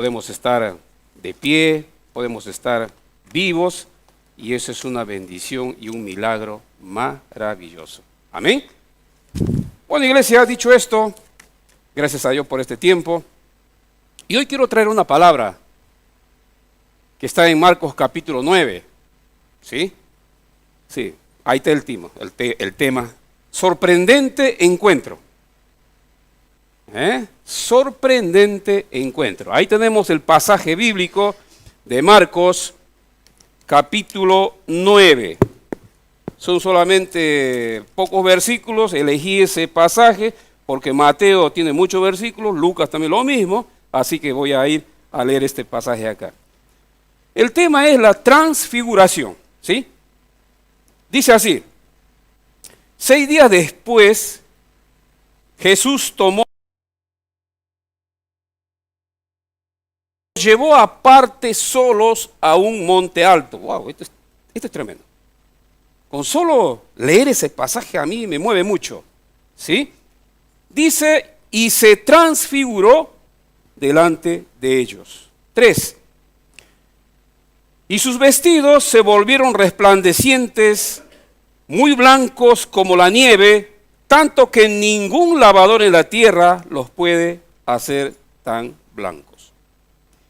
Podemos estar de pie, podemos estar vivos, y eso es una bendición y un milagro maravilloso. Amén. Bueno, iglesia, dicho esto, gracias a Dios por este tiempo. Y hoy quiero traer una palabra que está en Marcos capítulo 9. ¿Sí? Sí, ahí está el tema. Sorprendente encuentro. Sorprendente encuentro. Ahí tenemos el pasaje bíblico de Marcos capítulo 9. Son solamente pocos versículos, elegí ese pasaje porque Mateo tiene muchos versículos, Lucas también lo mismo, así que voy a ir a leer este pasaje acá. El tema es la transfiguración, ¿sí? Dice así: 6 días después, Jesús llevó aparte solos a un monte alto. Wow, esto es tremendo. Con solo leer ese pasaje a mí me mueve mucho, ¿sí? Dice, y se transfiguró delante de ellos. 3. Y sus vestidos se volvieron resplandecientes, muy blancos como la nieve, tanto que ningún lavador en la tierra los puede hacer tan blancos.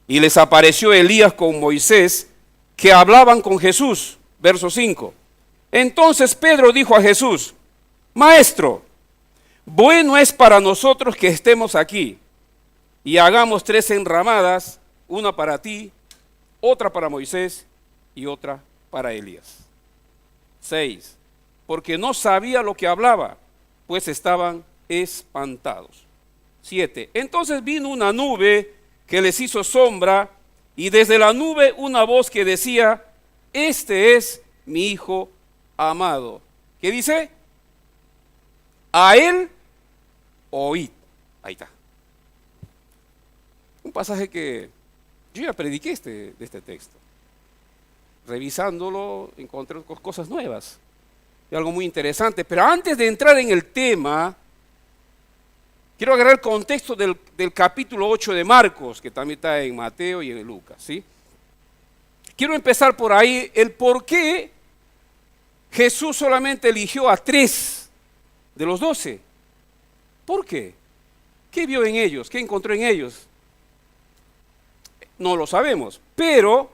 Y les apareció Elías con Moisés, que hablaban con Jesús. Verso 5. Entonces Pedro dijo a Jesús: Maestro, bueno es para nosotros que estemos aquí y hagamos 3 enramadas, una para ti, otra para Moisés y otra para Elías. 6. Porque no sabía lo que hablaba, pues estaban espantados. 7. Entonces vino una nube que les hizo sombra, y desde la nube una voz que decía: Este es mi Hijo amado. ¿Qué dice? A él oíd. Ahí está. Un pasaje que yo ya prediqué de este texto. Revisándolo encontré cosas nuevas y algo muy interesante. Pero antes de entrar en el tema, quiero agarrar el contexto del capítulo 8 de Marcos, que también está en Mateo y en Lucas, ¿sí? Quiero empezar por ahí, el por qué Jesús solamente eligió a 3 de los 12. ¿Por qué? ¿Qué vio en ellos? ¿Qué encontró en ellos? No lo sabemos, pero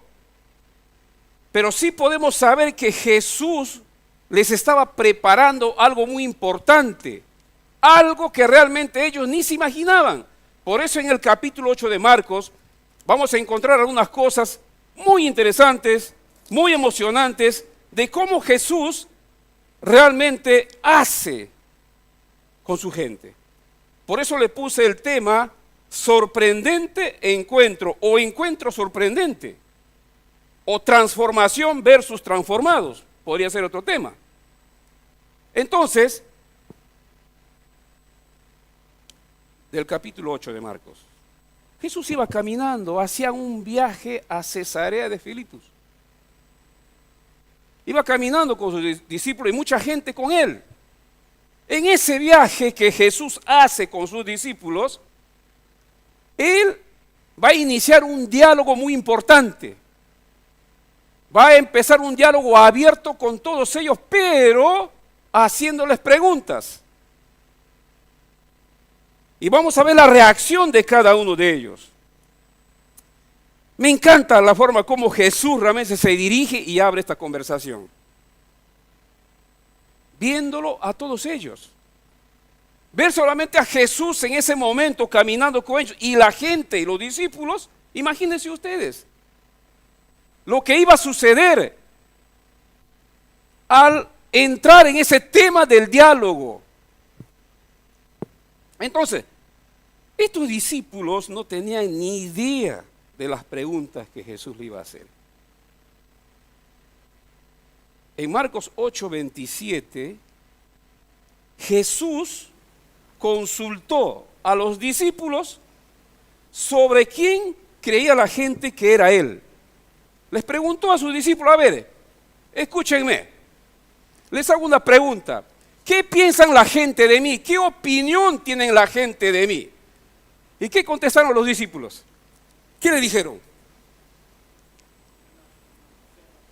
sí podemos saber que Jesús les estaba preparando algo muy importante, algo que realmente ellos ni se imaginaban. Por eso en el capítulo 8 de Marcos vamos a encontrar algunas cosas muy interesantes, muy emocionantes, de cómo Jesús realmente hace con su gente. Por eso le puse el tema sorprendente encuentro, o encuentro sorprendente, o transformación versus transformados, podría ser otro tema. Entonces, del capítulo 8 de Marcos, Jesús iba caminando hacia un viaje a Cesarea de Filipos. Iba caminando con sus discípulos y mucha gente con él. En ese viaje que Jesús hace con sus discípulos, él va a iniciar un diálogo muy importante. Va a empezar un diálogo abierto con todos ellos, pero haciéndoles preguntas. Y vamos a ver la reacción de cada uno de ellos. Me encanta la forma como Jesús realmente se dirige y abre esta conversación. Viéndolo a todos ellos. Ver solamente a Jesús en ese momento caminando con ellos y la gente y los discípulos, imagínense ustedes lo que iba a suceder al entrar en ese tema del diálogo. Entonces, estos discípulos no tenían ni idea de las preguntas que Jesús le iba a hacer. En Marcos 8:27, Jesús consultó a los discípulos sobre quién creía la gente que era Él. Les preguntó a sus discípulos: a ver, escúchenme, les hago una pregunta. ¿Qué piensan la gente de mí? ¿Qué opinión tienen la gente de mí? ¿Y qué contestaron los discípulos? ¿Qué le dijeron?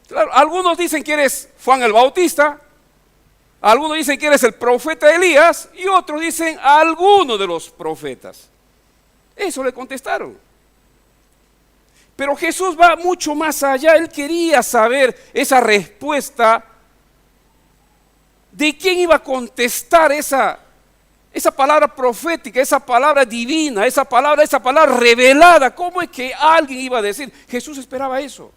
Claro, algunos dicen que eres Juan el Bautista, algunos dicen que eres el profeta Elías y otros dicen alguno de los profetas. Eso le contestaron. Pero Jesús va mucho más allá. Él quería saber esa respuesta de quién iba a contestar esa palabra profética, esa palabra divina, esa palabra revelada. ¿Cómo es que alguien iba a decir? Jesús esperaba eso.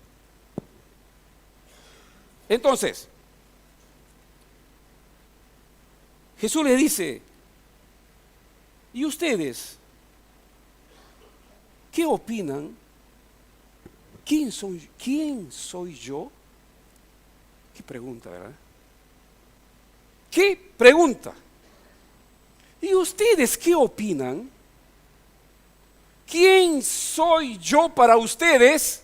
Entonces, Jesús le dice, ¿y ustedes qué opinan? ¿Quién soy yo? Qué pregunta, ¿verdad? ¿Qué pregunta? ¿Y ustedes qué opinan? ¿Quién soy yo para ustedes?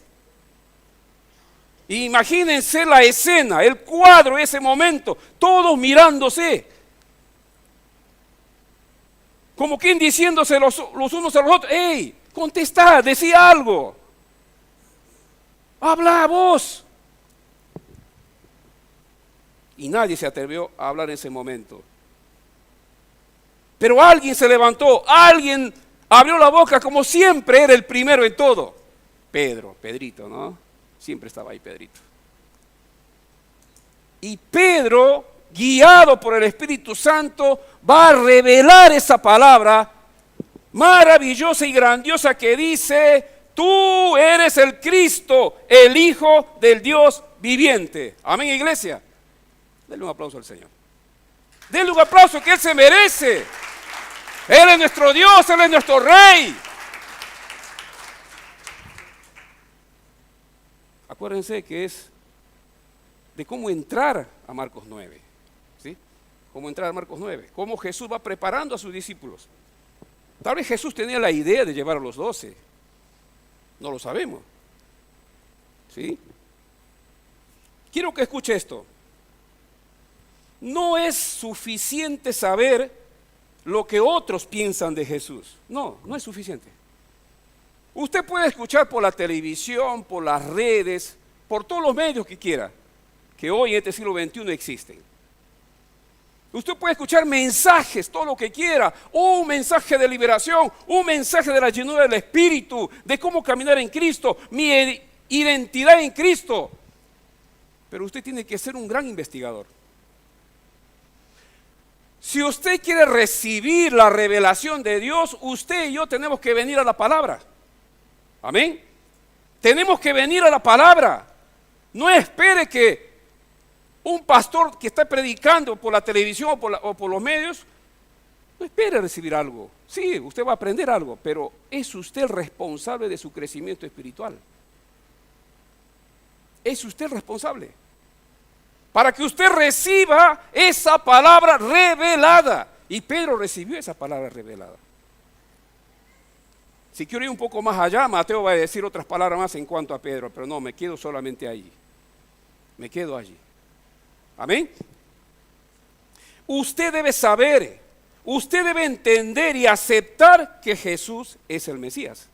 Imagínense la escena, el cuadro, ese momento, todos mirándose. Como quien diciéndose los unos a los otros, ¡hey! Contestá, decía algo. Habla vos. Y nadie se atrevió a hablar en ese momento. Pero alguien se levantó, alguien abrió la boca, como siempre era el primero en todo. Pedrito, ¿no? Siempre estaba ahí Pedrito. Y Pedro, guiado por el Espíritu Santo, va a revelar esa palabra maravillosa y grandiosa que dice: tú eres el Cristo, el Hijo del Dios viviente. Amén, iglesia. Denle un aplauso al Señor. Denle un aplauso que Él se merece. Él es nuestro Dios, Él es nuestro Rey. Acuérdense que es de cómo entrar a Marcos 9. ¿Sí? Cómo entrar a Marcos 9. Cómo Jesús va preparando a sus discípulos. Tal vez Jesús tenía la idea de llevar a los 12. No lo sabemos. ¿Sí? Quiero que escuche esto. No es suficiente saber lo que otros piensan de Jesús. No, no es suficiente. Usted puede escuchar por la televisión, por las redes, por todos los medios que quiera, que hoy en este siglo XXI existen. Usted puede escuchar mensajes, todo lo que quiera, un mensaje de liberación, un mensaje de la llenura del Espíritu, de cómo caminar en Cristo, mi identidad en Cristo. Pero usted tiene que ser un gran investigador. Si usted quiere recibir la revelación de Dios, usted y yo tenemos que venir a la palabra. Amén. Tenemos que venir a la palabra. No espere que un pastor que está predicando por la televisión o por los medios, no espere recibir algo. Sí, usted va a aprender algo, pero es usted el responsable de su crecimiento espiritual. Es usted el responsable. Para que usted reciba esa palabra revelada. Y Pedro recibió esa palabra revelada. Si quiero ir un poco más allá, Mateo va a decir otras palabras más en cuanto a Pedro, pero no, me quedo solamente allí. Me quedo allí. Amén. Usted debe saber, usted debe entender y aceptar que Jesús es el Mesías.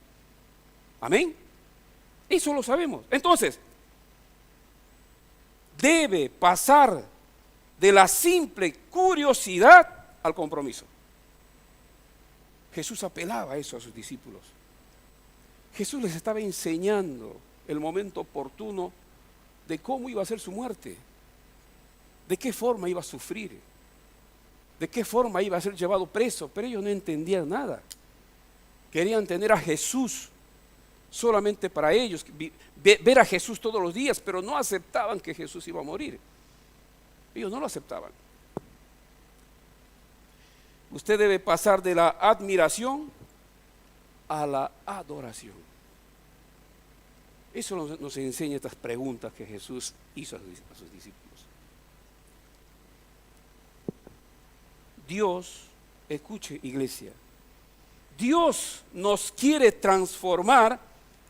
Amén. Eso lo sabemos. Entonces, debe pasar de la simple curiosidad al compromiso. Jesús apelaba a eso a sus discípulos. Jesús les estaba enseñando el momento oportuno de cómo iba a ser su muerte, de qué forma iba a sufrir, de qué forma iba a ser llevado preso, pero ellos no entendían nada. Querían tener a Jesús solamente para ellos, ver a Jesús todos los días, pero no aceptaban que Jesús iba a morir. Ellos no lo aceptaban. Usted debe pasar de la admiración a la adoración. Eso nos enseña estas preguntas que Jesús hizo a sus discípulos. Dios, escuche iglesia, Dios nos quiere transformar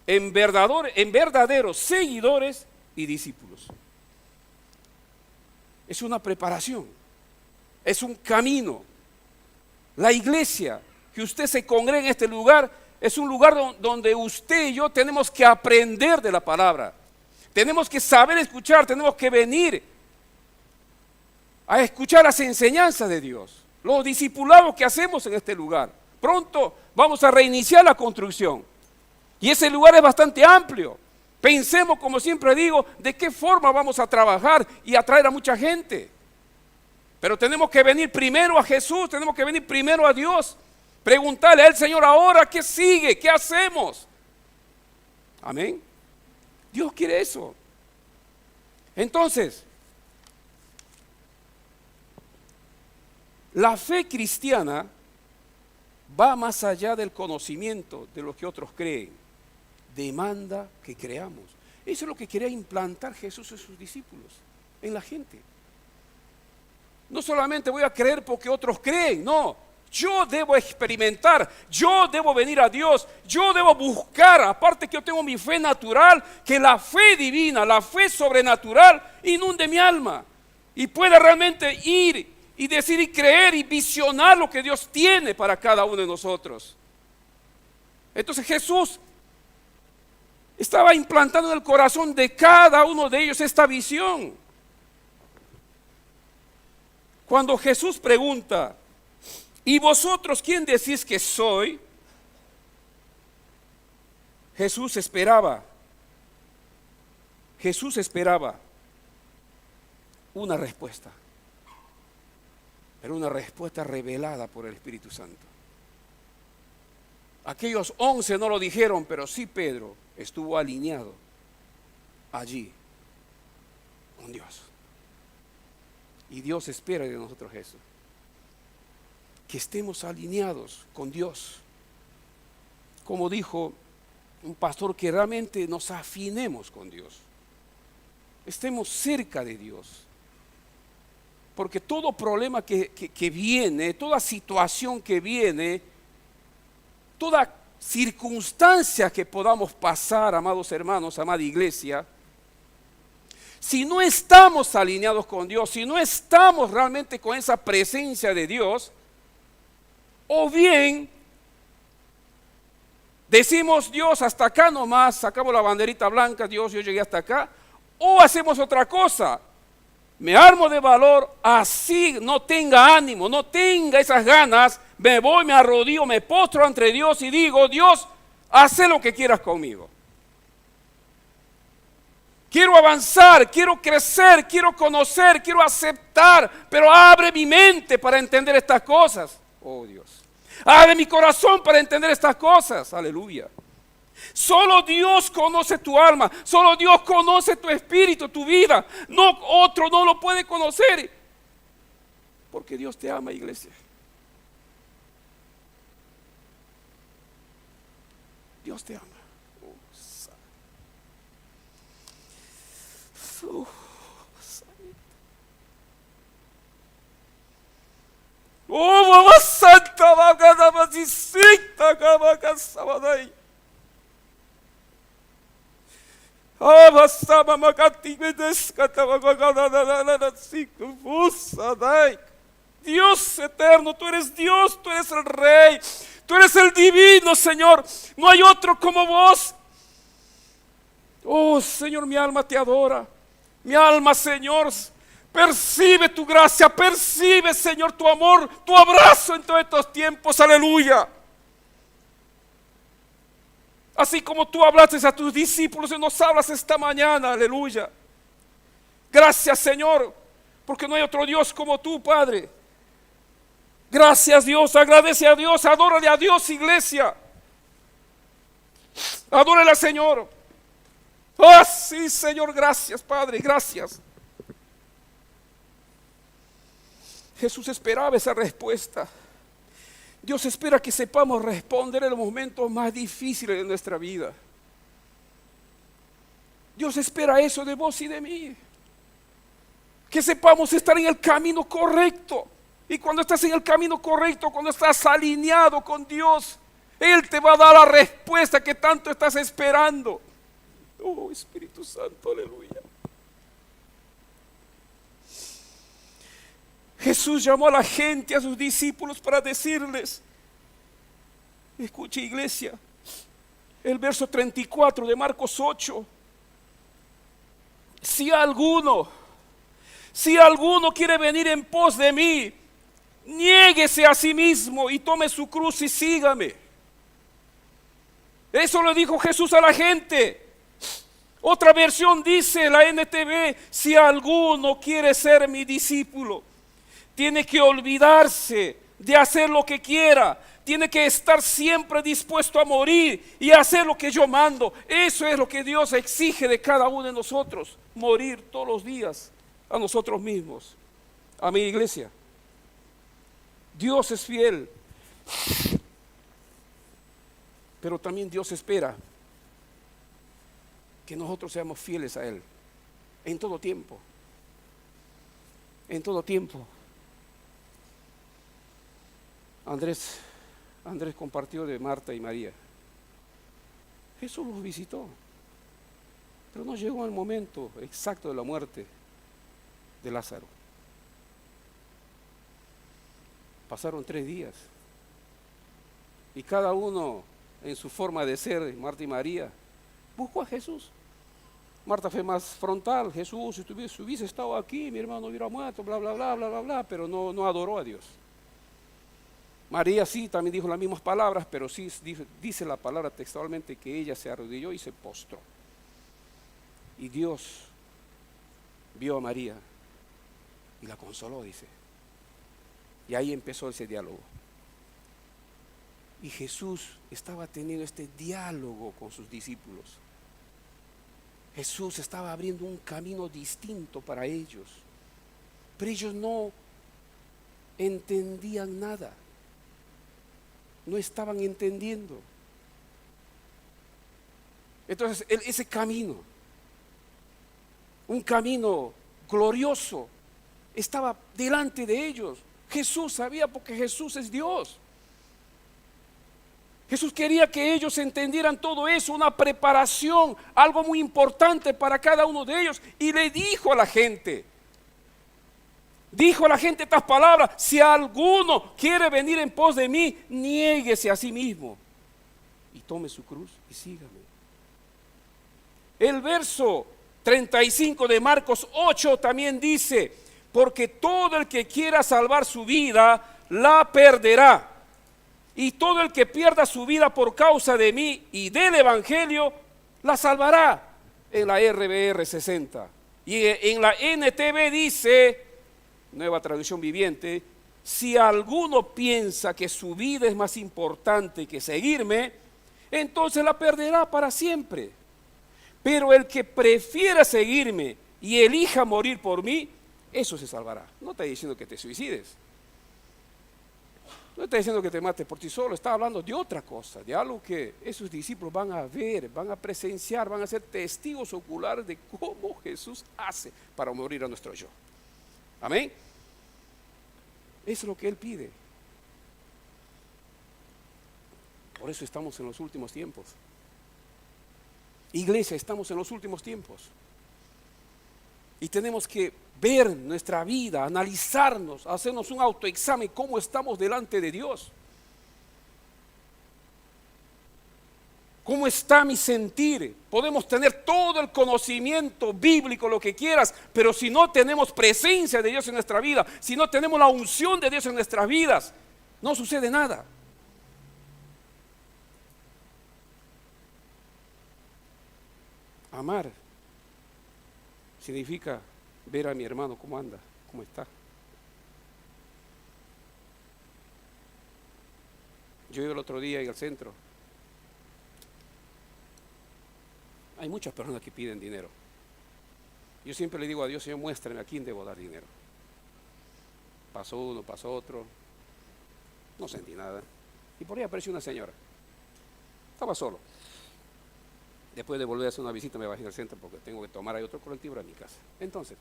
en verdaderos seguidores y discípulos. Es una preparación, es un camino. La iglesia, que usted se congrega en este lugar, es un lugar donde usted y yo tenemos que aprender de la palabra. Tenemos que saber escuchar, tenemos que venir a escuchar las enseñanzas de Dios. Los discipulados que hacemos en este lugar. Pronto vamos a reiniciar la construcción. Y ese lugar es bastante amplio. Pensemos, como siempre digo, de qué forma vamos a trabajar y atraer a mucha gente. Pero tenemos que venir primero a Jesús, tenemos que venir primero a Dios. Preguntarle a Él, Señor, ahora, ¿qué sigue? ¿Qué hacemos? Amén. Dios quiere eso. Entonces, la fe cristiana va más allá del conocimiento de lo que otros creen. Demanda que creamos. Eso es lo que quería implantar Jesús en sus discípulos, en la gente. No solamente voy a creer porque otros creen, no. Yo debo experimentar, yo debo venir a Dios, yo debo buscar, aparte que yo tengo mi fe natural, que la fe divina, la fe sobrenatural inunde mi alma y pueda realmente ir y decir y creer y visionar lo que Dios tiene para cada uno de nosotros. Entonces Jesús estaba implantando en el corazón de cada uno de ellos esta visión. Cuando Jesús pregunta, ¿y vosotros quién decís que soy? Jesús esperaba una respuesta, pero una respuesta revelada por el Espíritu Santo. Aquellos 11 no lo dijeron, pero sí Pedro estuvo alineado allí con Dios. Y Dios espera de nosotros eso, que estemos alineados con Dios. Como dijo un pastor, que realmente nos afinemos con Dios, estemos cerca de Dios. Porque todo problema que viene, toda situación que viene, toda circunstancia que podamos pasar, amados hermanos, amada iglesia, si no estamos alineados con Dios, si no estamos realmente con esa presencia de Dios, o bien decimos, Dios, hasta acá nomás, sacamos la banderita blanca, Dios, yo llegué hasta acá, o hacemos otra cosa, me armo de valor, así no tenga ánimo, no tenga esas ganas, me voy, me arrodillo, me postro ante Dios y digo, Dios, haz lo que quieras conmigo. Quiero avanzar, quiero crecer, quiero conocer, quiero aceptar, pero abre mi mente para entender estas cosas. Oh Dios, abre mi corazón para entender estas cosas. Aleluya. Solo Dios conoce tu alma, solo Dios conoce tu espíritu, tu vida. No, otro no lo puede conocer. Porque Dios te ama, iglesia. Dios te ama. Oh, mamá santa, vaca, damasicita, vaca, sabadai. Ah, basta, mamá, catimedescata, vaca, sadai. Dios eterno, tú eres Dios, tú eres el Rey, tú eres el divino, Señor. No hay otro como vos. Oh, Señor, mi alma te adora. Mi alma, Señor, percibe tu gracia, percibe, Señor, tu amor, tu abrazo en todos estos tiempos, aleluya. Así como tú hablaste a tus discípulos y nos hablas esta mañana, aleluya. Gracias, Señor, porque no hay otro Dios como tú, Padre. Gracias, Dios, agradece a Dios, adórale a Dios, iglesia. Adórale al Señor. Oh, sí, Señor, gracias, Padre, gracias. Jesús esperaba esa respuesta. Dios espera que sepamos responder en los momentos más difíciles de nuestra vida. Dios espera eso de vos y de mí. Que sepamos estar en el camino correcto. Y cuando estás en el camino correcto, cuando estás alineado con Dios, Él te va a dar la respuesta que tanto estás esperando. Oh, Espíritu Santo, aleluya. Jesús llamó a la gente, a sus discípulos, para decirles, escuche, iglesia, El verso 34 de Marcos 8. Si alguno quiere venir en pos de mí, niéguese a sí mismo y tome su cruz y sígame. Eso le dijo Jesús a la gente. Otra versión dice, la NTV, si alguno quiere ser mi discípulo, tiene que olvidarse de hacer lo que quiera, tiene que estar siempre dispuesto a morir y a hacer lo que yo mando. Eso es lo que Dios exige de cada uno de nosotros, morir todos los días a nosotros mismos. Amén, iglesia. Dios es fiel, pero también Dios espera que nosotros seamos fieles a Él en todo tiempo. En todo tiempo. Andrés compartió de Marta y María. Jesús los visitó, pero no llegó el momento exacto de la muerte de Lázaro. Pasaron 3 días y cada uno en su forma de ser, Marta y María, buscó a Jesús. Marta fue más frontal. Jesús, si hubiese estado aquí, mi hermano hubiera muerto, bla, bla, bla, bla, bla, bla, pero no adoró a Dios. María sí, también dijo las mismas palabras, pero sí dice la palabra textualmente que ella se arrodilló y se postró. Y Dios vio a María y la consoló, dice. Y ahí empezó ese diálogo. Y Jesús estaba teniendo este diálogo con sus discípulos. Jesús estaba abriendo un camino distinto para ellos, pero ellos no entendían nada, no estaban entendiendo. Entonces ese camino, un camino glorioso, estaba delante de ellos. Jesús sabía, porque Jesús es Dios. Jesús quería que ellos entendieran todo eso, una preparación, algo muy importante para cada uno de ellos. Y le dijo a la gente estas palabras: si alguno quiere venir en pos de mí, niéguese a sí mismo y tome su cruz y sígame. El verso 35 de Marcos 8 también dice: porque todo el que quiera salvar su vida, la perderá. Y todo el que pierda su vida por causa de mí y del Evangelio, la salvará. En la RBR 60. Y en la NTV dice, Nueva Traducción Viviente: si alguno piensa que su vida es más importante que seguirme, entonces la perderá para siempre. Pero el que prefiera seguirme y elija morir por mí, eso se salvará. No está diciendo que te suicides. No está diciendo que te mates por ti solo, está hablando de otra cosa, de algo que esos discípulos van a ver, van a presenciar, van a ser testigos oculares de cómo Jesús hace para morir a nuestro yo. Amén. Eso es lo que Él pide. Por eso estamos en los últimos tiempos. Iglesia, estamos en los últimos tiempos. Y tenemos que ver nuestra vida, analizarnos, hacernos un autoexamen, cómo estamos delante de Dios. ¿Cómo está mi sentir? Podemos tener todo el conocimiento bíblico, lo que quieras, pero si no tenemos presencia de Dios en nuestra vida, si no tenemos la unción de Dios en nuestras vidas, no sucede nada. Amar significa ver a mi hermano cómo anda, cómo está. Yo iba el otro día en el centro. Hay muchas personas que piden dinero. Yo siempre le digo a Dios: Señor, muéstrame a quién debo dar dinero. Pasó uno, pasó otro. No sentí nada. Y por ahí apareció una señora. Estaba solo. Después de volver a hacer una visita me bajé al centro porque tengo que tomar ahí otro colectivo a mi casa. Entonces,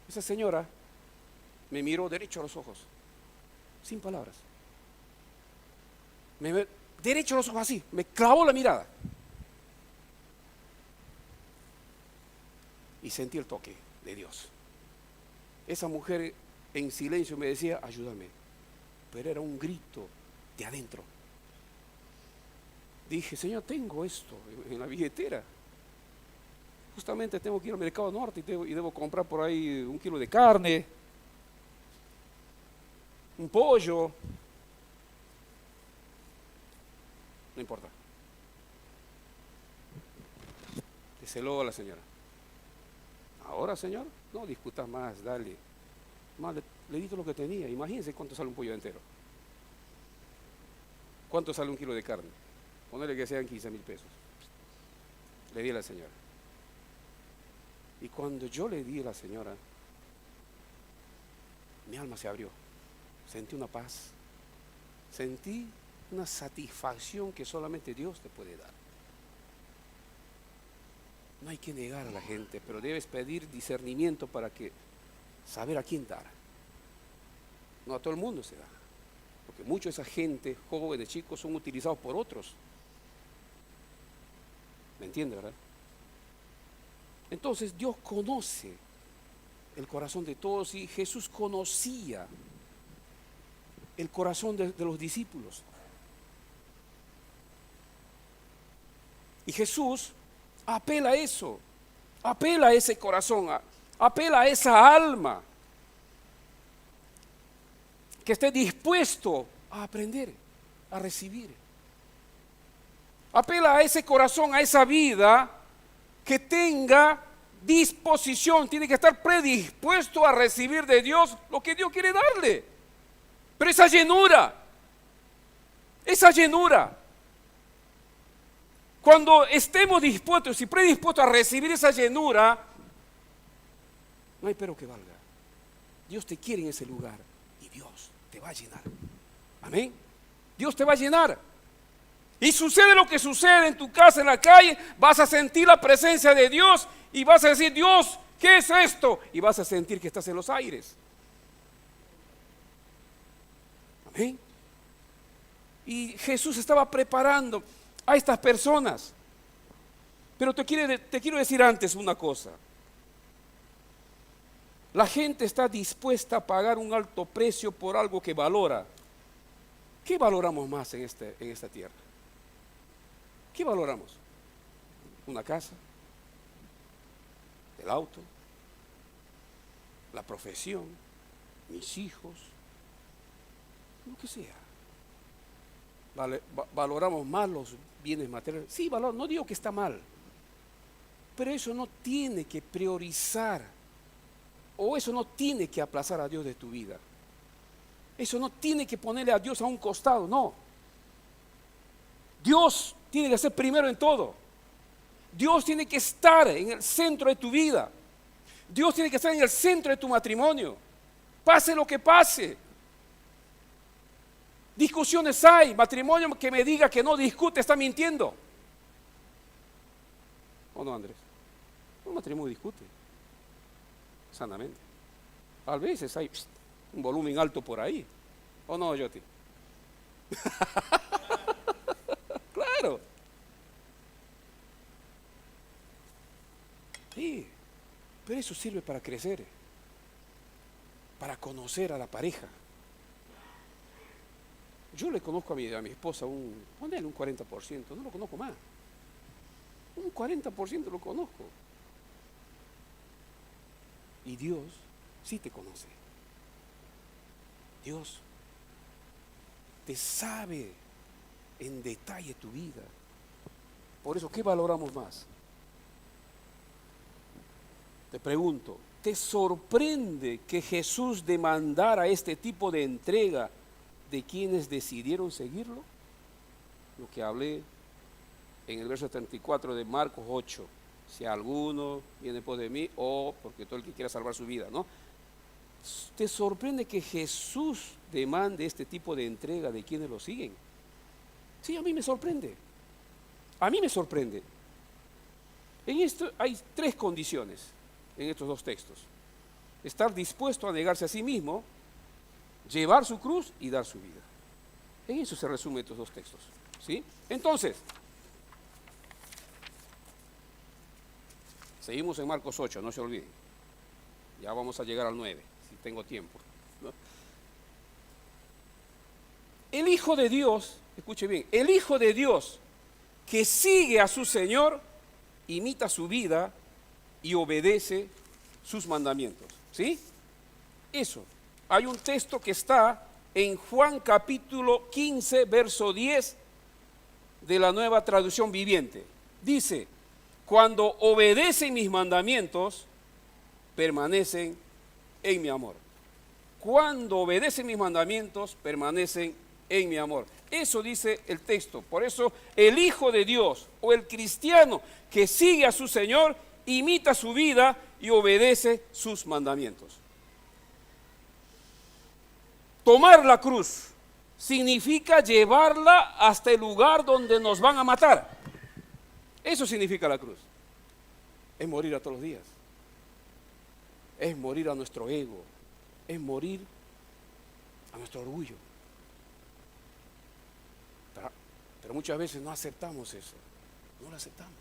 esa señora me miró derecho a los ojos, sin palabras. Derecho a los ojos así, me clavó la mirada. Y sentí el toque de Dios. Esa mujer en silencio me decía: ayúdame. Pero era un grito de adentro. dije, Señor, tengo esto en la billetera. Justamente tengo que ir al Mercado Norte y debo comprar por ahí 1 kilo de carne, un pollo. No importa. Díselo a la señora. Ahora, señor, no discutas más, dale. Más, le di todo lo que tenía. Imagínense cuánto sale un pollo entero. ¿Cuánto sale 1 kilo de carne? Ponele que sean 15,000 pesos. Le di a la señora. Y cuando yo le di a la señora, mi alma se abrió. Sentí una paz. Sentí una satisfacción que solamente Dios te puede dar. No hay que negar a la gente, pero debes pedir discernimiento para saber a quién dar. No a todo el mundo se da. Porque mucha de esa gente, jóvenes, chicos, son utilizados por otros. ¿Me entiende, verdad? Entonces Dios conoce el corazón de todos y Jesús conocía el corazón de los discípulos. Y Jesús apela a eso, apela a ese corazón, apela a esa alma que esté dispuesto a aprender, a recibir. Apela a ese corazón, a esa vida que tenga disposición, tiene que estar predispuesto a recibir de Dios lo que Dios quiere darle. Pero esa llenura, cuando estemos dispuestos y predispuestos a recibir esa llenura, no hay pero que valga. Dios te quiere en ese lugar y Dios te va a llenar. Amén. Dios te va a llenar. Y sucede lo que sucede en tu casa, en la calle, vas a sentir la presencia de Dios y vas a decir, Dios, ¿qué es esto? Y vas a sentir que estás en los aires. Amén. Y Jesús estaba preparando a estas personas. Pero te quiero decir antes una cosa. La gente está dispuesta a pagar un alto precio por algo que valora. ¿Qué valoramos más en esta tierra? ¿Qué valoramos? ¿Una casa? ¿El auto? ¿La profesión? ¿Mis hijos? Lo que sea. Valoramos más los bienes materiales. Sí, no digo que está mal, pero eso no tiene que priorizar, o eso no tiene que aplazar a Dios de tu vida. Eso no tiene que ponerle a Dios a un costado, no. Dios tiene que ser primero en todo. Dios tiene que estar en el centro de tu vida. Dios tiene que estar en el centro de tu matrimonio. Pase lo que pase. Discusiones hay, matrimonio que me diga que no discute está mintiendo. ¿O no, Andrés? Un matrimonio discute sanamente. A veces hay un volumen alto por ahí. ¿O no, Yoti? Claro. Sí, pero eso sirve para crecer, para conocer a la pareja. Yo le conozco a mi esposa ponele un 40%, no lo conozco más. Un 40% lo conozco. Y Dios sí te conoce. Dios te sabe en detalle tu vida. Por eso, ¿qué valoramos más? Te pregunto, ¿te sorprende que Jesús demandara este tipo de entrega de quienes decidieron seguirlo? Lo que hablé en el verso 34 de Marcos 8. Si alguno viene después de mí, o porque todo el que quiera salvar su vida, ¿no? ¿Te sorprende que Jesús demande este tipo de entrega de quienes lo siguen? Sí, a mí me sorprende. A mí me sorprende. En esto hay 3 condiciones en estos 2 textos. Estar dispuesto a negarse a sí mismo, llevar su cruz y dar su vida. En eso se resumen estos 2 textos, ¿sí? Entonces, seguimos en Marcos 8, no se olviden. Ya vamos a llegar al 9, si tengo tiempo, ¿no? El Hijo de Dios, escuche bien, el Hijo de Dios que sigue a su Señor, imita su vida y obedece sus mandamientos. ¿Sí? Eso. Hay un texto que está en Juan capítulo 15, verso 10 de la Nueva Traducción Viviente. Dice, cuando obedecen mis mandamientos, permanecen en mi amor. Cuando obedecen mis mandamientos, permanecen en mi amor. Eso dice el texto. Por eso el Hijo de Dios o el cristiano que sigue a su Señor, imita su vida y obedece sus mandamientos. Tomar la cruz significa llevarla hasta el lugar donde nos van a matar. Eso significa la cruz. Es morir a todos los días. Es morir a nuestro ego. Es morir a nuestro orgullo. Pero muchas veces no aceptamos eso. No lo aceptamos.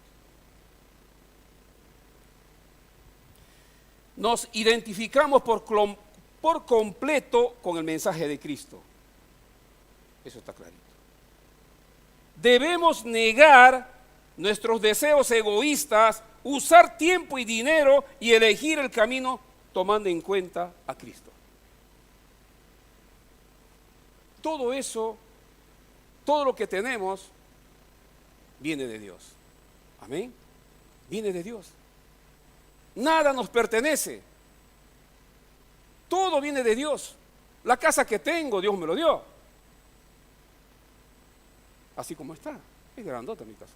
Nos identificamos por completo con el mensaje de Cristo. Eso está clarito. Debemos negar nuestros deseos egoístas, usar tiempo y dinero y elegir el camino tomando en cuenta a Cristo. Todo eso, todo lo que tenemos, viene de Dios. Amén. Viene de Dios. Nada nos pertenece. Todo viene de Dios. La casa que tengo, Dios me lo dio. Así como está. Es grandota mi casa.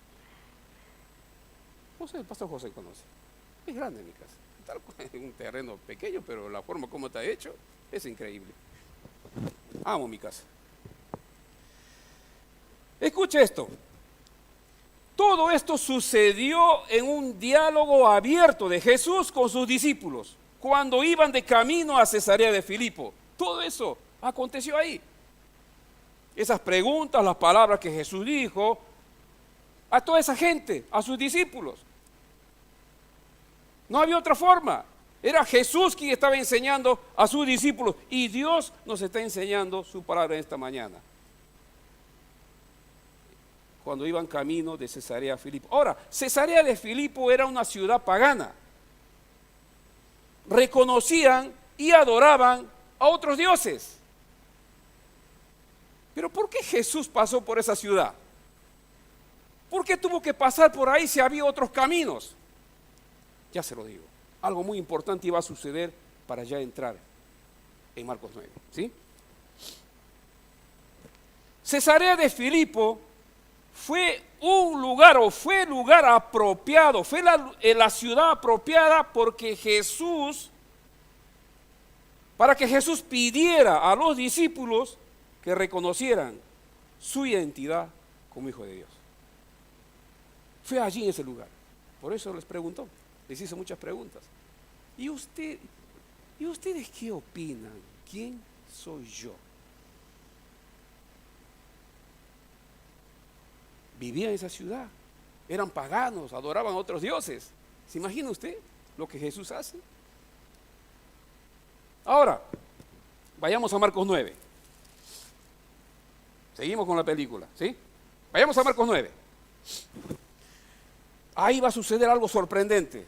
José, el pastor José conoce. Es grande mi casa. Está en un terreno pequeño, pero la forma como está hecho es increíble. Amo mi casa. Escuche esto. Todo esto sucedió en un diálogo abierto de Jesús con sus discípulos cuando iban de camino a Cesarea de Filipo. Todo eso aconteció ahí. Esas preguntas, las palabras que Jesús dijo a toda esa gente, a sus discípulos. No había otra forma. Era Jesús quien estaba enseñando a sus discípulos y Dios nos está enseñando su palabra esta mañana. Cuando iban camino de Cesarea de Filipo. Ahora, Cesarea de Filipo era una ciudad pagana. Reconocían y adoraban a otros dioses. Pero ¿por qué Jesús pasó por esa ciudad? ¿Por qué tuvo que pasar por ahí si había otros caminos? Ya se lo digo. Algo muy importante iba a suceder para ya entrar en Marcos 9. ¿Sí? Cesarea de Filipo fue un lugar o fue el lugar apropiado, fue la ciudad apropiada porque para que Jesús pidiera a los discípulos que reconocieran su identidad como hijo de Dios. Fue allí en ese lugar. Por eso les preguntó, les hizo muchas preguntas. ¿Y ustedes qué opinan? ¿Quién soy yo? Vivían en esa ciudad, eran paganos, adoraban a otros dioses. ¿Se imagina usted lo que Jesús hace? Ahora, vayamos a Marcos 9. Seguimos con la película, ¿sí? Vayamos a Marcos 9. Ahí va a suceder algo sorprendente.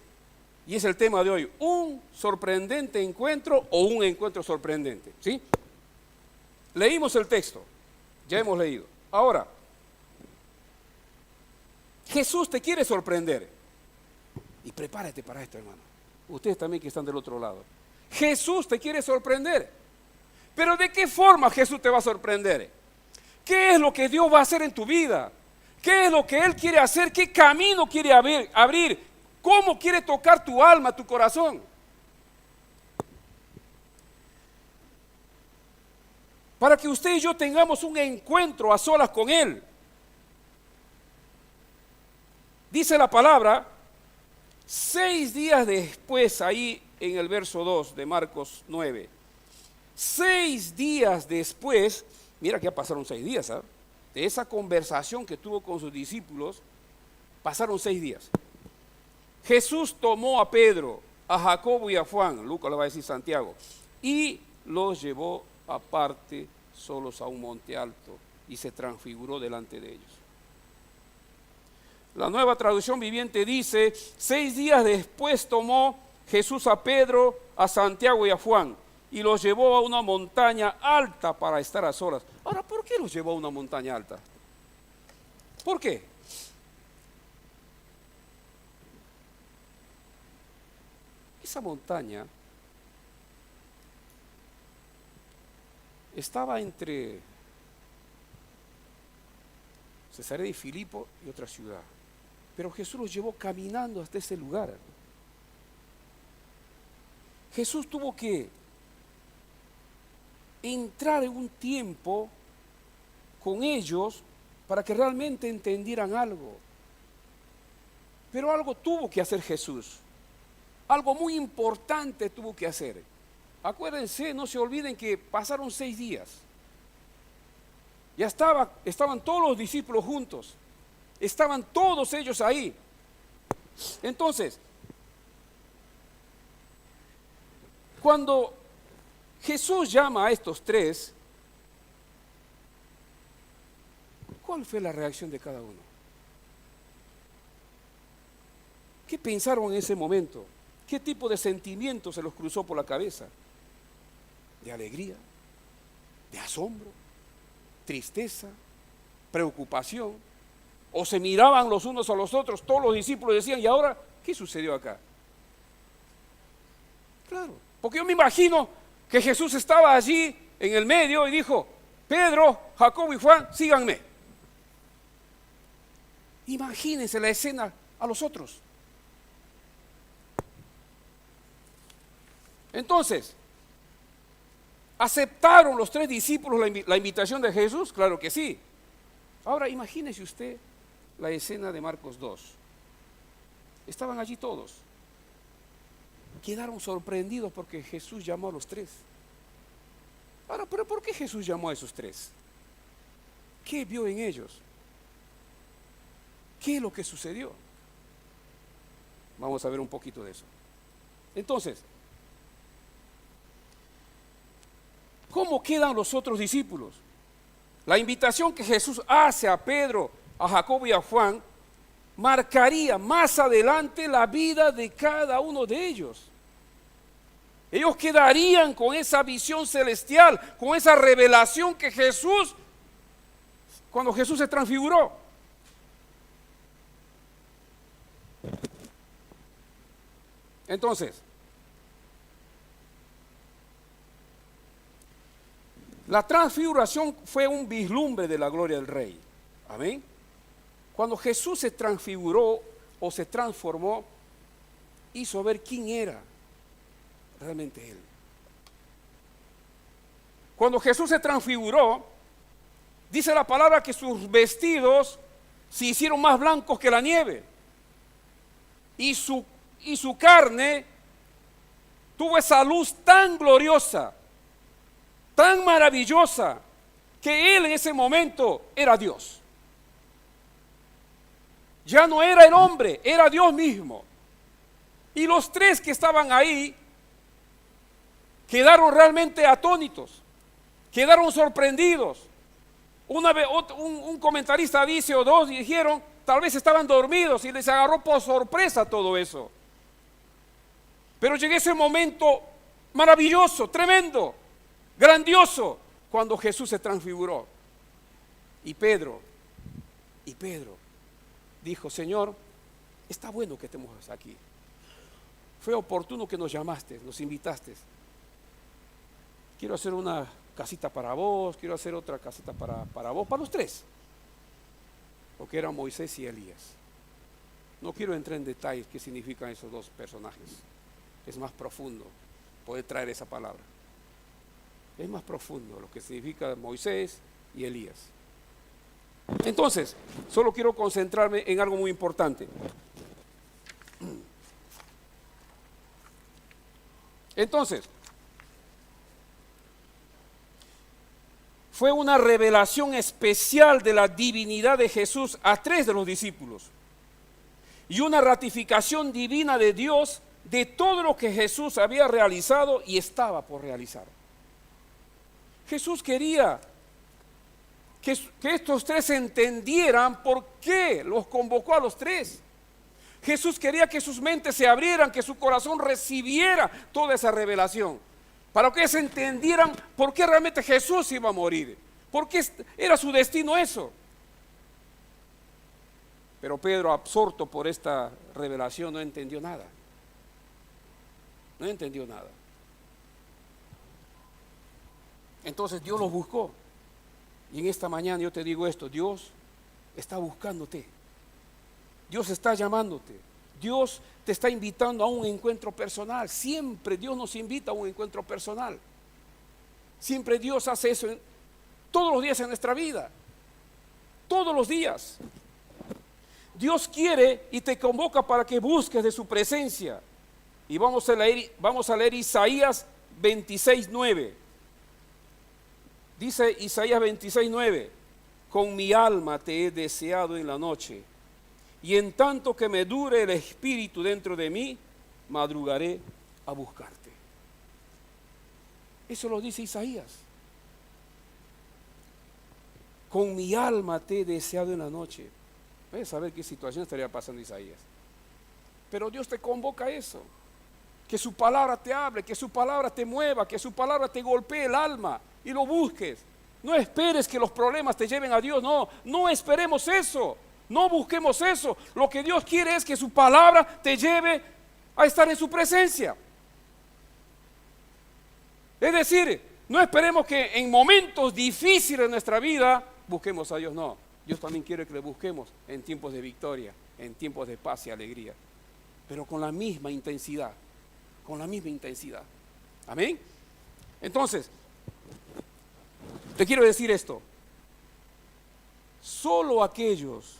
Y es el tema de hoy, un sorprendente encuentro o un encuentro sorprendente, ¿sí? Leímos el texto, ya hemos leído. Ahora, Jesús te quiere sorprender. Y prepárate para esto, hermano. Ustedes también que están del otro lado. Jesús te quiere sorprender. Pero ¿de qué forma Jesús te va a sorprender? ¿Qué es lo que Dios va a hacer en tu vida? ¿Qué es lo que Él quiere hacer? ¿Qué camino quiere abrir? ¿Cómo quiere tocar tu alma, tu corazón? Para que usted y yo tengamos un encuentro a solas con Él. Dice la palabra, 6 días después, ahí en el verso 2 de Marcos 9, 6 días después, mira que ya pasaron 6 días, ¿sabes? De esa conversación que tuvo con sus discípulos, pasaron 6 días. Jesús tomó a Pedro, a Jacobo y a Juan, Lucas le va a decir Santiago, y los llevó aparte solos a un monte alto y se transfiguró delante de ellos. La Nueva Traducción Viviente dice: 6 días después tomó Jesús a Pedro, a Santiago y a Juan y los llevó a una montaña alta para estar a solas. Ahora, ¿por qué los llevó a una montaña alta? ¿Por qué? Esa montaña estaba entre Cesarea de Filipo y otra ciudad. Pero Jesús los llevó caminando hasta ese lugar. Jesús tuvo que entrar en un tiempo con ellos para que realmente entendieran algo. Pero algo tuvo que hacer Jesús. Algo muy importante tuvo que hacer. Acuérdense, no se olviden que pasaron 6 días. Ya estaban todos los discípulos juntos. Estaban todos ellos ahí. Entonces, cuando Jesús llama a estos 3, ¿cuál fue la reacción de cada uno? ¿Qué pensaron en ese momento? ¿Qué tipo de sentimiento se los cruzó por la cabeza? ¿De alegría? ¿De asombro? ¿Tristeza? ¿Preocupación? ¿O se miraban los unos a los otros? Todos los discípulos decían: ¿y ahora qué sucedió acá? Claro, porque yo me imagino que Jesús estaba allí en el medio y dijo: Pedro, Jacobo y Juan, síganme. Imagínense la escena a los otros. Entonces, ¿aceptaron los 3 discípulos la invitación de Jesús? Claro que sí. Ahora imagínese usted la escena de Marcos 2. Estaban allí todos. Quedaron sorprendidos porque Jesús llamó a los 3. Ahora, ¿pero por qué Jesús llamó a esos 3? ¿Qué vio en ellos? ¿Qué es lo que sucedió? Vamos a ver un poquito de eso. Entonces, ¿cómo quedan los otros discípulos? La invitación que Jesús hace a Pedro, a Jacobo y a Juan marcaría más adelante la vida de cada uno de ellos. Ellos quedarían con esa visión celestial, con esa revelación que Jesús, cuando Jesús se transfiguró. Entonces, la transfiguración fue un vislumbre de la gloria del Rey. Amén. Cuando Jesús se transfiguró o se transformó, hizo ver quién era realmente Él. Cuando Jesús se transfiguró, dice la palabra que sus vestidos se hicieron más blancos que la nieve. Y su carne tuvo esa luz tan gloriosa, tan maravillosa, que Él en ese momento era Dios. Ya no era el hombre, era Dios mismo. Y los 3 que estaban ahí quedaron realmente atónitos, quedaron sorprendidos. Una vez un comentarista dice, o 2 dijeron, tal vez estaban dormidos y les agarró por sorpresa todo eso. Pero llegó ese momento maravilloso, tremendo, grandioso, cuando Jesús se transfiguró. Y Pedro dijo: Señor, está bueno que estemos aquí. Fue oportuno que nos llamaste, nos invitaste. Quiero hacer una casita para vos, quiero hacer otra casita para vos, para los 3. Porque eran Moisés y Elías. No quiero entrar en detalles qué significan esos 2 personajes. Es más profundo poder traer esa palabra. Es más profundo lo que significa Moisés y Elías. Entonces, solo quiero concentrarme en algo muy importante. Entonces, fue una revelación especial de la divinidad de Jesús a 3 de los discípulos y una ratificación divina de Dios de todo lo que Jesús había realizado y estaba por realizar. Jesús quería que estos tres entendieran por qué los convocó a los tres. Jesús quería que sus mentes se abrieran, que su corazón recibiera toda esa revelación, para que ellos entendieran por qué realmente Jesús iba a morir, por qué era su destino eso. Pero Pedro, absorto por esta revelación, no entendió nada. No entendió nada. Entonces Dios los buscó. Y en esta mañana yo te digo esto: Dios está buscándote. Dios está llamándote. Dios te está invitando a un encuentro personal. Siempre Dios nos invita a un encuentro personal. Siempre Dios hace eso todos los días en nuestra vida. Todos los días. Dios quiere y te convoca para que busques de su presencia. Y vamos a leer Isaías 26:9. Dice Isaías 26:9: con mi alma te he deseado en la noche, y en tanto que me dure el espíritu dentro de mí, madrugaré a buscarte. Eso lo dice Isaías. Con mi alma te he deseado en la noche. Voy saber qué situación estaría pasando Isaías. Pero Dios te convoca a eso. Que su palabra te hable, que su palabra te mueva, que su palabra te golpee el alma y lo busques. No esperes que los problemas te lleven a Dios. No esperemos eso. No busquemos eso. Lo que Dios quiere es que su palabra te lleve a estar en su presencia. Es decir, no esperemos que en momentos difíciles de nuestra vida busquemos a Dios. No, Dios también quiere que le busquemos en tiempos de victoria, en tiempos de paz y alegría, pero con la misma intensidad, con la misma intensidad. Amén. Entonces, te quiero decir esto: solo aquellos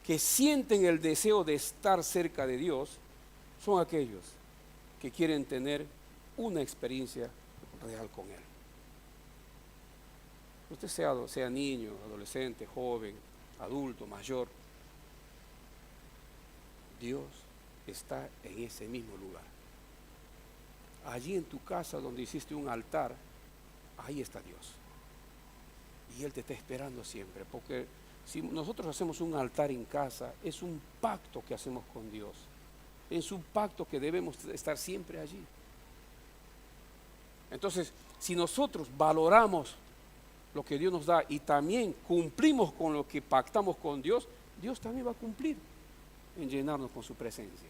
que sienten el deseo de estar cerca de Dios son aquellos que quieren tener una experiencia real con Él. Usted sea niño, adolescente, joven, adulto, mayor, Dios está en ese mismo lugar. Allí en tu casa donde hiciste un altar, ahí está Dios. Y Él te está esperando siempre, porque si nosotros hacemos un altar en casa, es un pacto que hacemos con Dios. Es un pacto que debemos estar siempre allí. Entonces, si nosotros valoramos lo que Dios nos da y también cumplimos con lo que pactamos con Dios, Dios también va a cumplir en llenarnos con su presencia.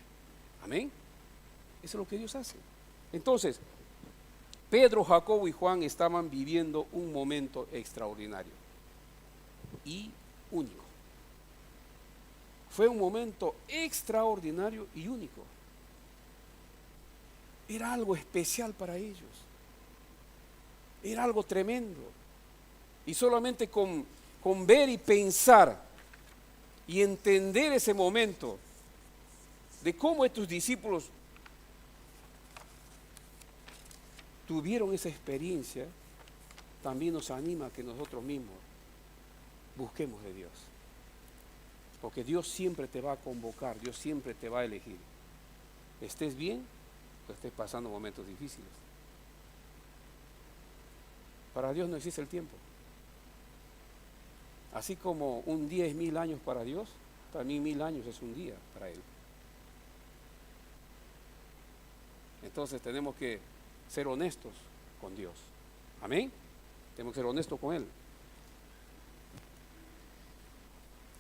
Amén. Eso es lo que Dios hace. Entonces, Pedro, Jacobo y Juan estaban viviendo un momento extraordinario y único. Fue un momento extraordinario y único. Era algo especial para ellos. Era algo tremendo. Y solamente con ver y pensar y entender ese momento de cómo estos discípulos tuvieron esa experiencia, también nos anima a que nosotros mismos busquemos de Dios. Porque Dios siempre te va a convocar, Dios siempre te va a elegir. Estés bien o estés pasando momentos difíciles. Para Dios no existe el tiempo. Así como un día es 1000 años para Dios, también 1000 años es un día para Él. Entonces tenemos que ser honestos con Dios. Amén. Tenemos que ser honestos con Él.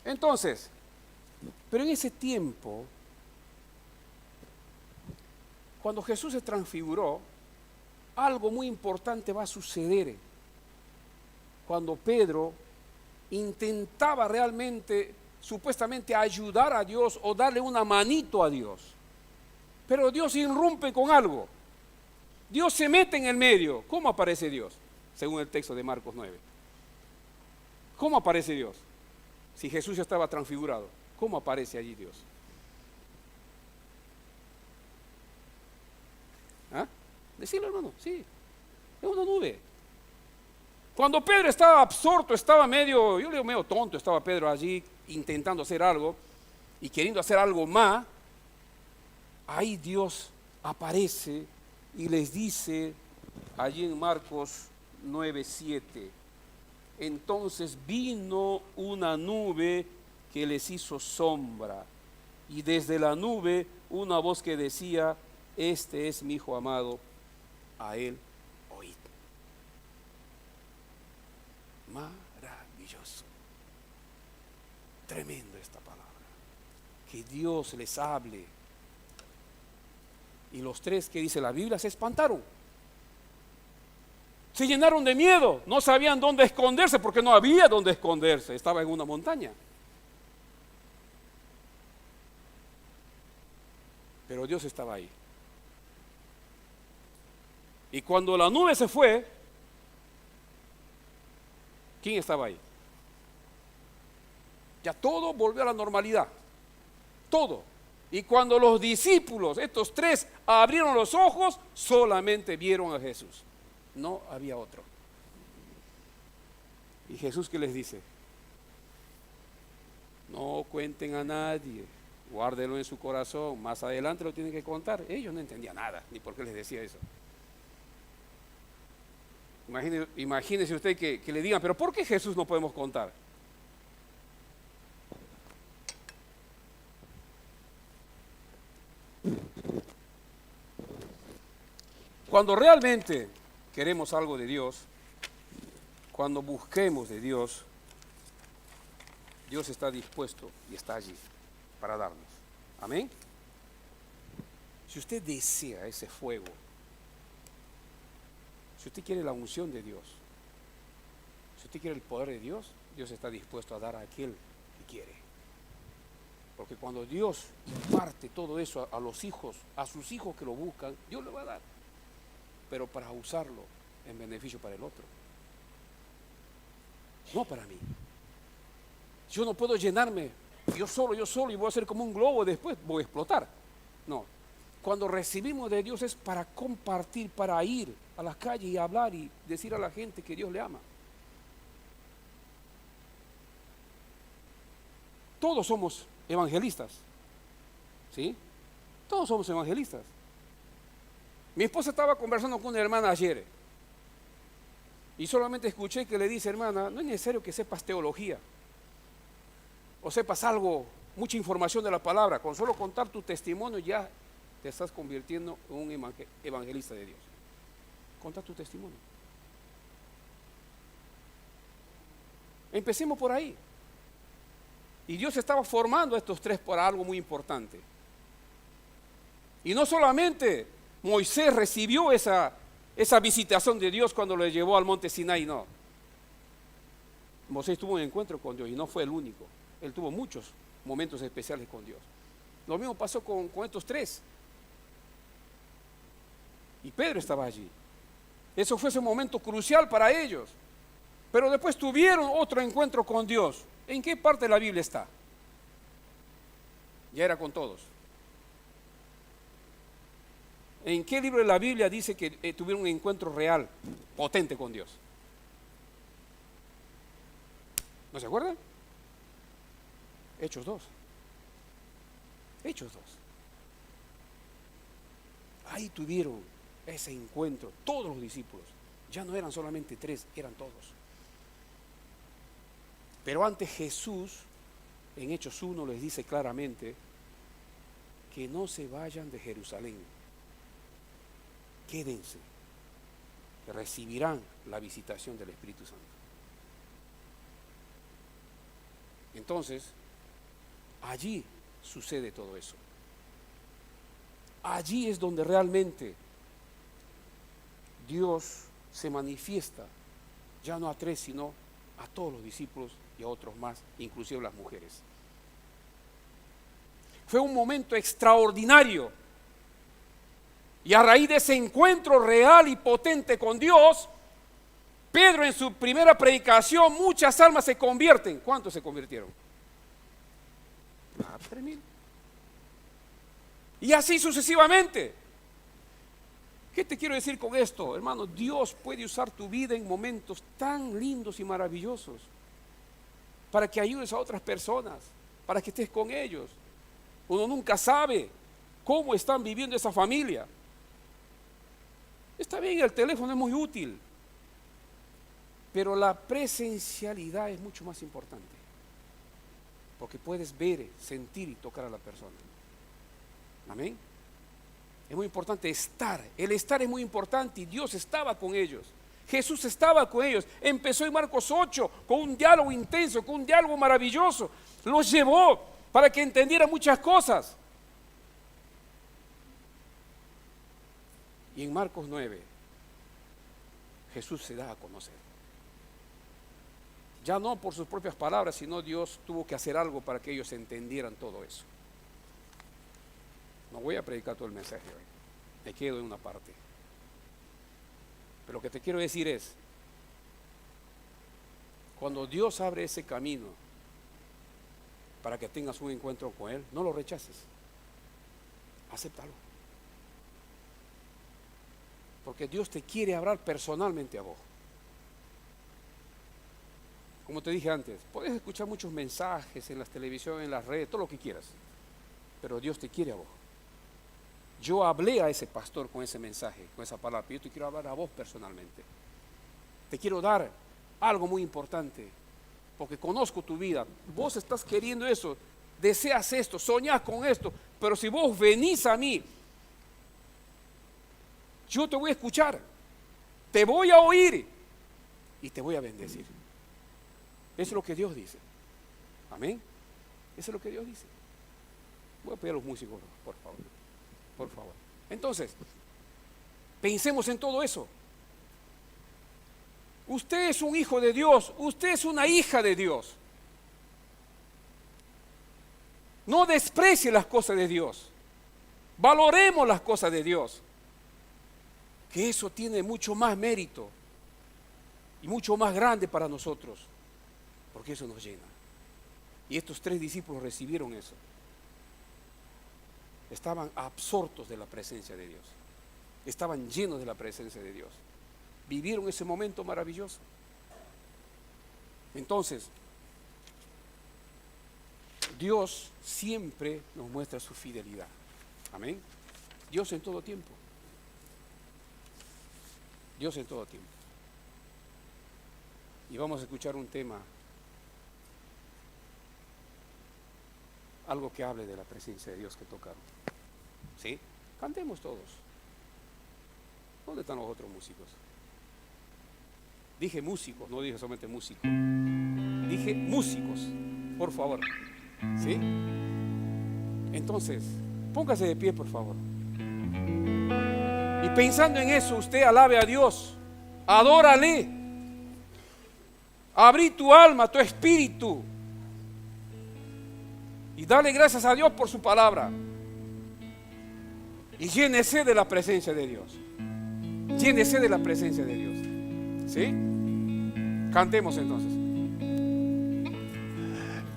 Entonces, pero en ese tiempo, cuando Jesús se transfiguró, algo muy importante va a suceder. Cuando Pedro intentaba realmente, supuestamente, ayudar a Dios o darle una manito a Dios, pero Dios irrumpe con algo. Dios se mete en el medio. ¿Cómo aparece Dios? Según el texto de Marcos 9. ¿Cómo aparece Dios? Si Jesús ya estaba transfigurado, ¿cómo aparece allí Dios? ¿Ah? Decirlo, hermano, sí. Es una nube. Cuando Pedro estaba absorto, estaba medio, yo le digo medio tonto, estaba Pedro allí intentando hacer algo y queriendo hacer algo más, ahí Dios aparece y les dice allí en Marcos 9:7, Entonces vino una nube que les hizo sombra, y desde la nube una voz que decía: este es mi hijo amado, a él oíd. Maravilloso, tremendo esta palabra. Que Dios les hable. Y los tres, que dice la Biblia, se espantaron. Se llenaron de miedo, no sabían dónde esconderse porque no había dónde esconderse, estaba en una montaña. Pero Dios estaba ahí. Y cuando la nube se fue, ¿quién estaba ahí? Ya todo volvió a la normalidad, todo. Y cuando los discípulos, estos tres, abrieron los ojos, solamente vieron a Jesús. No había otro. ¿Y Jesús qué les dice? No cuenten a nadie, guárdenlo en su corazón, más adelante lo tienen que contar. Ellos no entendían nada, ni por qué les decía eso. Imagínese usted que le digan, pero ¿por qué Jesús no podemos contar? Cuando realmente queremos algo de Dios, cuando busquemos de Dios, Dios está dispuesto y está allí para darnos. Amén. Si usted desea ese fuego, si usted quiere la unción de Dios, si usted quiere el poder de Dios, Dios está dispuesto a dar a aquel que quiere. Porque cuando Dios imparte todo eso a los hijos, a sus hijos que lo buscan, Dios le va a dar, pero para usarlo en beneficio para el otro, no para mí. Yo no puedo llenarme yo solo y voy a ser como un globo, después voy a explotar. No, cuando recibimos de Dios es para compartir, para ir a las calles y hablar y decir a la gente que Dios le ama. Todos somos evangelistas, ¿sí? Todos somos evangelistas. Mi esposa estaba conversando con una hermana ayer y solamente escuché que le dice: hermana, no es necesario que sepas teología o sepas algo, mucha información de la palabra, con solo contar tu testimonio ya te estás convirtiendo en un evangelista de Dios. Conta tu testimonio. Empecemos por ahí. Y Dios estaba formando a estos tres para algo muy importante. Y no solamente Moisés recibió esa visitación de Dios cuando lo llevó al monte Sinai, no. Moisés tuvo un encuentro con Dios y no fue el único. Él tuvo muchos momentos especiales con Dios. Lo mismo pasó con estos tres. Y Pedro estaba allí. Eso fue ese momento crucial para ellos. Pero después tuvieron otro encuentro con Dios. ¿En qué parte de la Biblia está? Ya era con todos. ¿En qué libro de la Biblia dice que tuvieron un encuentro real, potente con Dios? ¿No se acuerdan? Hechos 2. Hechos 2. Ahí tuvieron ese encuentro, todos los discípulos. Ya no eran solamente tres, eran todos. Pero antes Jesús, en Hechos 1, les dice claramente que no se vayan de Jerusalén. Quédense, que recibirán la visitación del Espíritu Santo. Entonces, allí sucede todo eso. Allí es donde realmente Dios se manifiesta, ya no a tres, sino a todos los discípulos y a otros más, inclusive las mujeres. Fue un momento extraordinario. Y a raíz de ese encuentro real y potente con Dios, Pedro en su primera predicación, muchas almas se convierten. ¿Cuántos se convirtieron? 3,000. Y así sucesivamente. ¿Qué te quiero decir con esto, hermano? Dios puede usar tu vida en momentos tan lindos y maravillosos para que ayudes a otras personas, para que estés con ellos. Uno nunca sabe cómo están viviendo esa familia. Está bien, el teléfono es muy útil, Pero la presencialidad es mucho más importante, porque puedes ver, sentir y tocar a la persona. Amén. Es muy importante estar. El estar es muy importante y Dios estaba con ellos. Jesús estaba con ellos. Empezó en Marcos 8 con un diálogo intenso, con un diálogo maravilloso. Los llevó para que entendieran muchas cosas. Y en Marcos 9, Jesús se da a conocer. Ya no por sus propias palabras, sino Dios tuvo que hacer algo para que ellos entendieran todo eso. No voy a predicar todo el mensaje hoy, me quedo en una parte. Pero lo que te quiero decir es, cuando Dios abre ese camino para que tengas un encuentro con Él, no lo rechaces, acéptalo. Porque Dios te quiere hablar personalmente a vos. Como te dije antes, puedes escuchar muchos mensajes en la televisión, en las redes, todo lo que quieras, pero Dios te quiere a vos. Yo hablé a ese pastor con ese mensaje, con esa palabra, pero yo te quiero hablar a vos personalmente. Te quiero dar algo muy importante, porque conozco tu vida. Vos estás queriendo eso, deseas esto, soñás con esto, pero si vos venís a mí, yo te voy a escuchar, te voy a oír y te voy a bendecir. Eso es lo que Dios dice. Amén. Eso es lo que Dios dice. Voy a pedir a los músicos, por favor. Por favor. Entonces, pensemos en todo eso. Usted es un hijo de Dios, usted es una hija de Dios. No desprecie las cosas de Dios. Valoremos las cosas de Dios. Que eso tiene mucho más mérito y mucho más grande para nosotros, porque eso nos llena. Y estos 3 discípulos recibieron eso. Estaban absortos de la presencia de Dios. Estaban llenos de la presencia de Dios. Vivieron ese momento maravilloso. Entonces, Dios siempre nos muestra su fidelidad. Amén. Dios en todo tiempo. Dios en todo tiempo. Y vamos a escuchar un tema, algo que hable de la presencia de Dios que tocaron. ¿Sí? Cantemos todos. ¿Dónde están los otros músicos? Dije músicos, no dije solamente músicos. Dije músicos, por favor. ¿Sí? Entonces, póngase de pie, por favor. Y pensando en eso, usted alabe a Dios, adórale, abrí tu alma, tu espíritu, y dale gracias a Dios por su palabra. Y llénese de la presencia de Dios. Llénese de la presencia de Dios. ¿Sí? Cantemos entonces.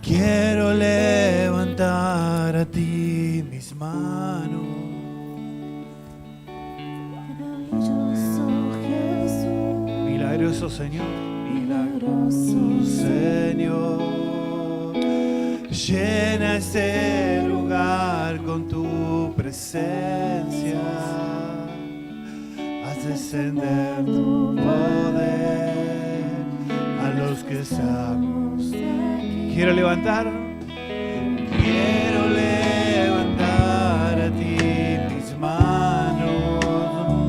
Quiero levantar a ti mis manos. Maravilloso Jesús, Milagroso Señor, milagroso Señor. Llena este lugar con tu presencia. Haz descender tu poder a los que estamos aquí. Quiero levantar a ti mis manos.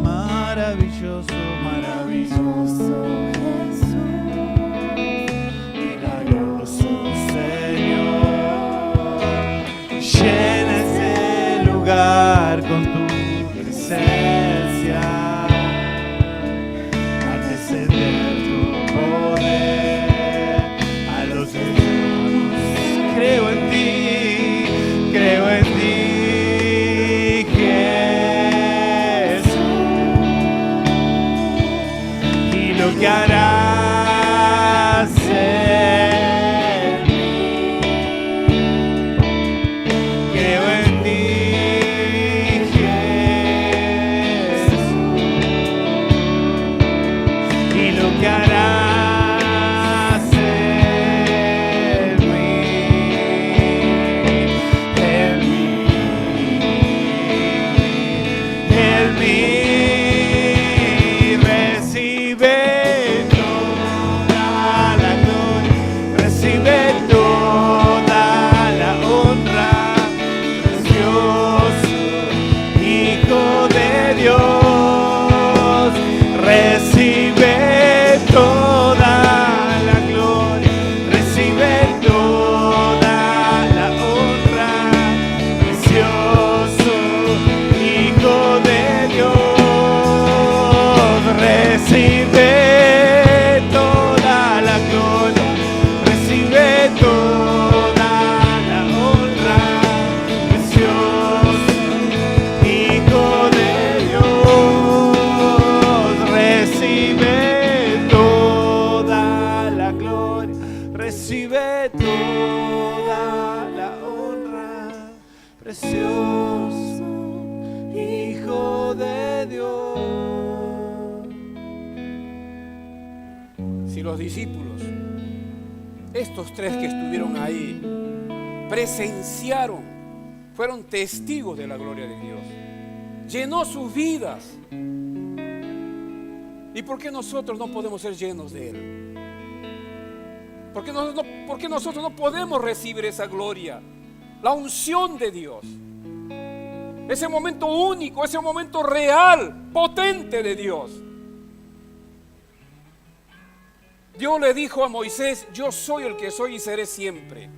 Maravilloso, maravilloso Jesús, milagroso Señor. Llena este lugar con tu presencia. Haz descender tu poder a los que creo en ti, Jesús, y lo que harás en mí. Creo en ti, Recibe toda la gloria, recibe toda la honra, precioso Hijo de Dios. Recibe toda la gloria, recibe toda la honra, precioso Hijo de Dios. Si los discípulos, estos tres que estuvieron ahí, presenciaron, fueron testigos de la gloria de Dios, llenó sus vidas. ¿Y por qué nosotros no podemos ser llenos de Él? ¿Por qué nosotros no podemos recibir esa gloria? La unción de Dios, ese momento único, ese momento real, potente de Dios. Dios le dijo a Moisés: yo soy el que soy y seré siempre.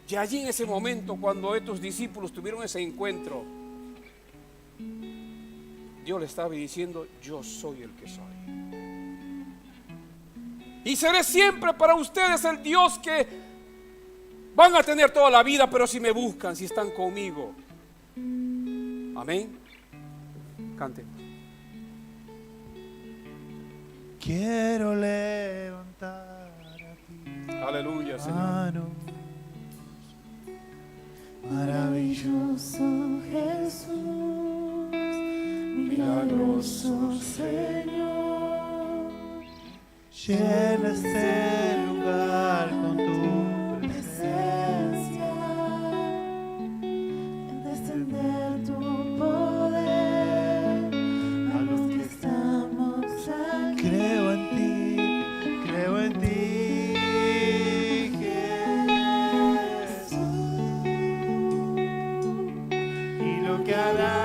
Y allí en ese momento, cuando estos discípulos tuvieron ese encuentro, Dios le estaba diciendo: yo soy el que soy. Y seré siempre para ustedes el Dios que van a tener toda la vida, pero si me buscan, si están conmigo. Amén. Cante. Quiero levantar a ti Aleluya, Señor. manos, maravilloso, Maravilloso Jesús, milagroso Señor, llena este lugar con tu presencia. en descender tu poder a los que estamos aquí. Creo en ti, Jesús, y lo que harás